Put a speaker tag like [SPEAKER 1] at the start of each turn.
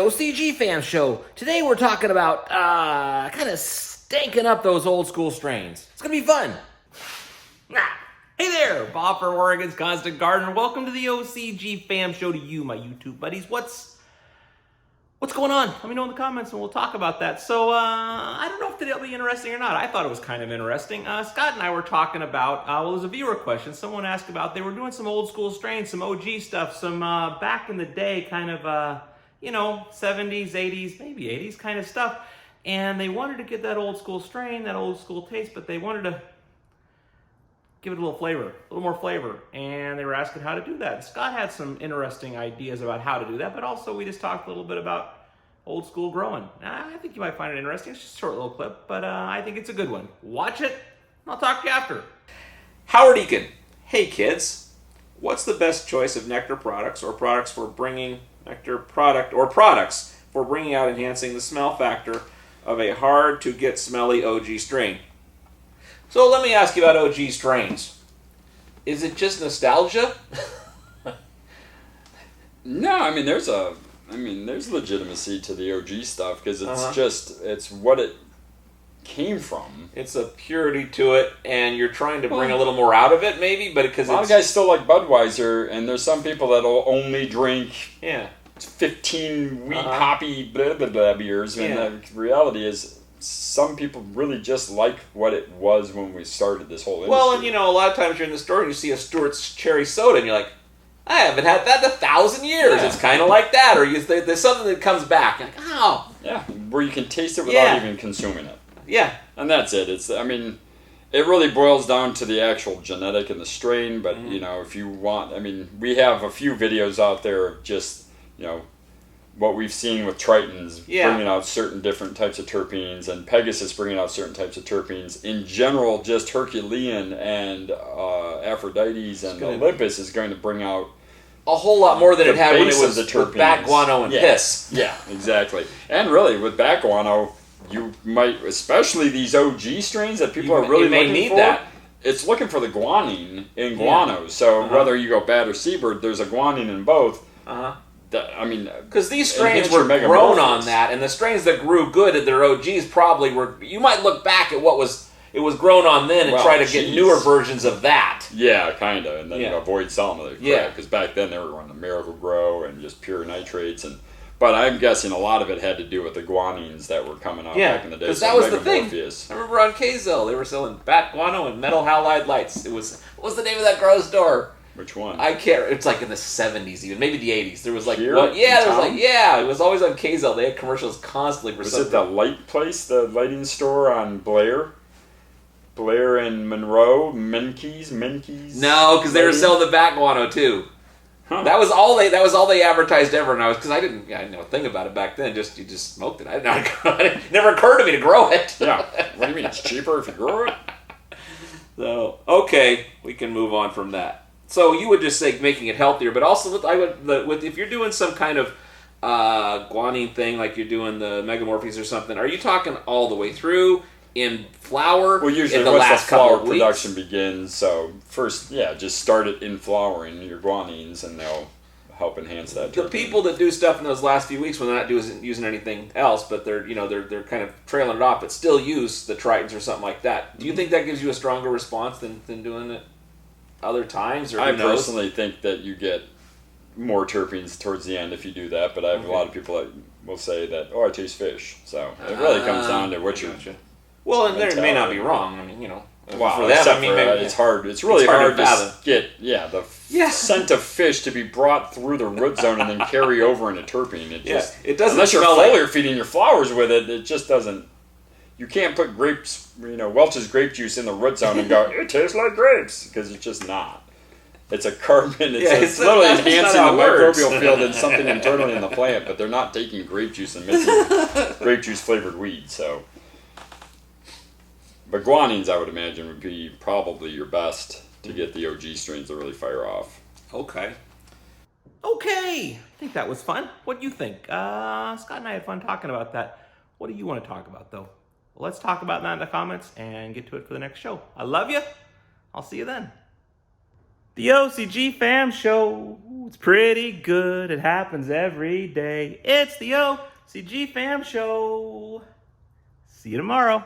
[SPEAKER 1] OCG Fam Show. Today we're talking about kind of stanking up those old school strains. It's gonna be fun. Hey there, Bob for Oregon's Constant Gardener. Welcome to the OCG Fam Show to you, my YouTube buddies. What's going on? Let me know in the comments and we'll talk about that. So, I don't know if today will be interesting or not. I thought it was kind of interesting. Scott and I were talking about, well, it was a viewer question. Someone asked about, they were doing some old school strains, some OG stuff, some back in the day kind of, 70s, 80s, maybe 80s kind of stuff. And they wanted to get that old school strain, that old school taste, but they wanted to give it a little flavor, a little more flavor. And they were asking how to do that. Scott had some interesting ideas about how to do that, but also we just talked a little bit about old school growing. I think you might find it interesting. It's just a short little clip, but I think it's a good one. Watch it, and I'll talk to you after. Howard Eakin. Hey kids, what's the best choice of nectar products or products for bringing out enhancing the smell factor of a hard to get smelly OG strain? So let me ask you about OG strains. Is it just nostalgia?
[SPEAKER 2] No, there's legitimacy to the OG stuff because it's what it came from.
[SPEAKER 1] It's a purity to it, and you're trying to bring a little more out of it, maybe, but because
[SPEAKER 2] a lot of guys still like Budweiser, and there's some people that'll only drink 15 wheat hoppy blah blah blah beers, and the reality is some people really just like what it was when we started this whole industry.
[SPEAKER 1] Well, and a lot of times you're in the store and you see a Stewart's cherry soda, and you're like, I haven't had that in 1,000 years. Yeah. It's kind of like that. Or there's something that comes back. You're like, oh.
[SPEAKER 2] Yeah, where you can taste it without even consuming it.
[SPEAKER 1] Yeah.
[SPEAKER 2] And that's it. It really boils down to the actual genetic and the strain. But, if you want, we have a few videos out there of just, what we've seen with Tritons bringing out certain different types of terpenes, and Pegasus bringing out certain types of terpenes. In general, just Herculean and Aphrodite's and Olympus is going to bring out
[SPEAKER 1] a whole lot more than it had when it was
[SPEAKER 2] with
[SPEAKER 1] bat guano and piss.
[SPEAKER 2] Yeah, exactly. And really, with bat guano, you might, especially these OG strains that people are really looking for. That. It's looking for the guanine in guano. So whether you go bat or seabird, there's a guanine in both.
[SPEAKER 1] Because these strains were grown on that, and the strains that grew good at their OGs probably were. You might look back at it was grown on then and try to get newer versions of that.
[SPEAKER 2] Yeah, kind of, and then avoid some of the crap, because back then they were running Miracle Grow and just pure nitrates, but I'm guessing a lot of it had to do with the guanines that were coming out back in the day.
[SPEAKER 1] Because that was the thing. I remember on KZL they were selling bat guano and metal halide lights. What was the name of that grow store?
[SPEAKER 2] Which one?
[SPEAKER 1] I can't. It's like in the 70s, even maybe the 80s. There was like,
[SPEAKER 2] Here?
[SPEAKER 1] it was always on KZL. They had commercials constantly for something.
[SPEAKER 2] Was it the light place, the lighting store on Blair and Monroe, Menke's?
[SPEAKER 1] No, because they were selling the bat guano too. Huh. That was all they advertised ever, and I didn't know a thing about it back then. You just smoked it. It never occurred to me to grow it.
[SPEAKER 2] Yeah. What do you mean? It's cheaper if you grow it?
[SPEAKER 1] So okay, we can move on from that. So you would just say making it healthier, but also if you're doing some kind of guanine thing, like you're doing the megamorphes or something, are you talking all the way through in flower?
[SPEAKER 2] Well, usually once the flower production begins, so first, just start it in flowering your guanines, and they'll help enhance that.
[SPEAKER 1] The people that do stuff in those last few weeks when they're not using anything else, but they're kind of trailing it off, but still use the Tritons or something like that. Do you think that gives you a stronger response than doing it other times? Or
[SPEAKER 2] I personally think that you get more terpenes towards the end if you do that, but I have a lot of people that will say that, I taste fish. So it really comes down to what you're...
[SPEAKER 1] Well, and they may not be wrong.
[SPEAKER 2] Wow,
[SPEAKER 1] for them,
[SPEAKER 2] it's hard. It's really hard to get the scent of fish to be brought through the root zone and then carry over into terpene. It doesn't. Unless you're foliar feeding your flowers with it, it just doesn't. You can't put grapes, Welch's grape juice in the root zone and go, it tastes like grapes, because it's just not. It's a carbon. It's literally enhancing the microbial field and something internally in the plant, but they're not taking grape juice and mixing grape juice flavored weed. So, but guanines, I would imagine, would be probably your best to get the OG strains to really fire off.
[SPEAKER 1] Okay. I think that was fun. What do you think? Scott and I had fun talking about that. What do you want to talk about, though? Let's talk about that in the comments and get to it for the next show. I love you. I'll see you then. The OCG Fam Show. It's pretty good. It happens every day. It's the OCG Fam Show. See you tomorrow.